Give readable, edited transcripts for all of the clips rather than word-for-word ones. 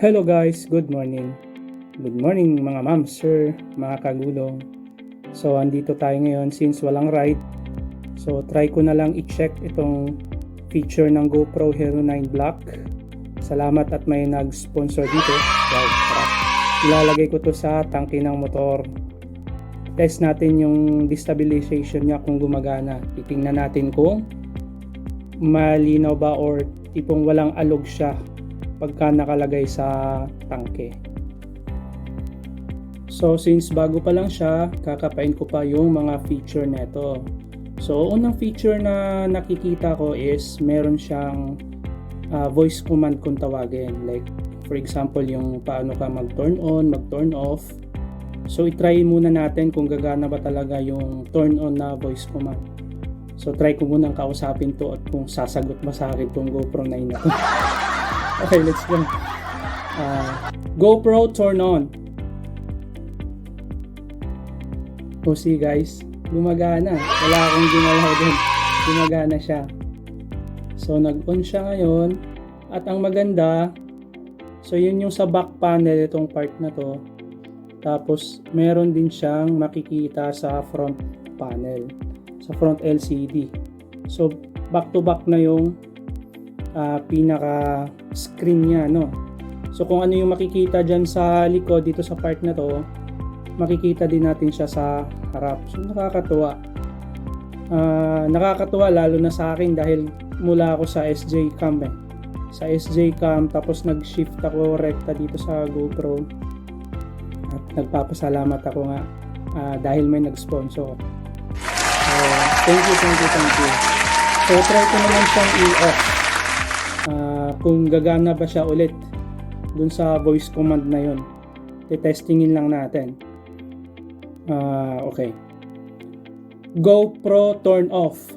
Hello guys, good morning. Good morning mga ma'am, sir, mga kagulong. So andito tayo ngayon since walang ride. So try ko na lang i-check itong feature ng GoPro Hero 9 Black. Salamat at may nag-sponsor dito. Wow, ilalagay ko to sa tangke ng motor. Test natin yung destabilization niya kung gumagana. Titingnan natin kung malinaw ba or tipong walang alog siya pagka nakalagay sa tangke. So since bago pa lang siya, kakapain ko pa yung mga feature neto. So unang feature na nakikita ko is meron siyang voice command kung tawagin. Like for example yung paano ka mag-turn on, mag-turn off. So i-try muna natin kung gagana ba talaga yung turn on na voice command. So try ko munang kausapin to at kung sasagot ba sa akin tong GoPro 9 na to. Okay, let's go. GoPro turn on. Oh, see guys, gumagana. Wala akong ginalaw din. Gumagana siya. So nag-on siya ngayon. At ang maganda, so yun yung sa back panel itong part na to. Tapos meron din siyang makikita sa front panel, sa front LCD. So back to back na yung pinaka screen niya, no? So kung ano yung makikita dyan sa likod dito sa part na to, makikita din natin siya sa harap. So nakakatuwa. Nakakatuwa lalo na sa akin dahil mula ako sa SJ cam sa SJ cam, tapos nag-shift ako rekta dito sa GoPro at nagpapasalamat ako nga dahil may nag-sponsor. Thank you. So try ko naman siyang i-off kung gagana ba siya ulit dun sa voice command na yun. Testingin lang natin. Okay, GoPro turn off.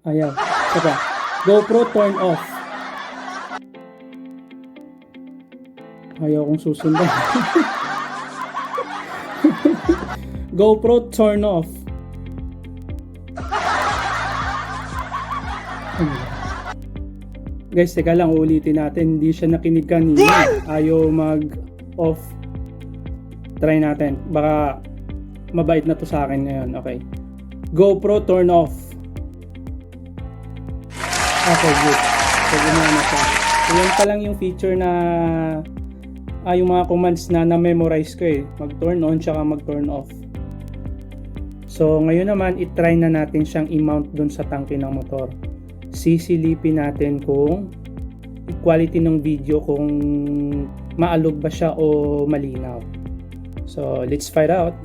Ayan, saka GoPro turn off. Ayaw kong susundan. GoPro turn off. Guys, teka lang, ulitin natin. Hindi siya nakinig kanina. Ayaw mag-off. Try natin. Baka mabait na to sa akin ngayon. Okay. GoPro turn off. Okay, good. So, gumana siya. So, yan pa lang yung feature na yung mga commands na na-memorize ko eh. Mag-turn on tsaka mag-turn off. So, ngayon naman, itry na natin siyang i-mount dun sa tangke ng motor. Sisilipin natin kung quality ng video, kung maalog ba siya o malinaw. So, let's find out.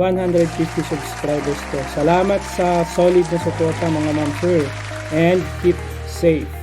150 subscribers ko. Salamat sa solid na suporta mga ma'am sir, and keep safe.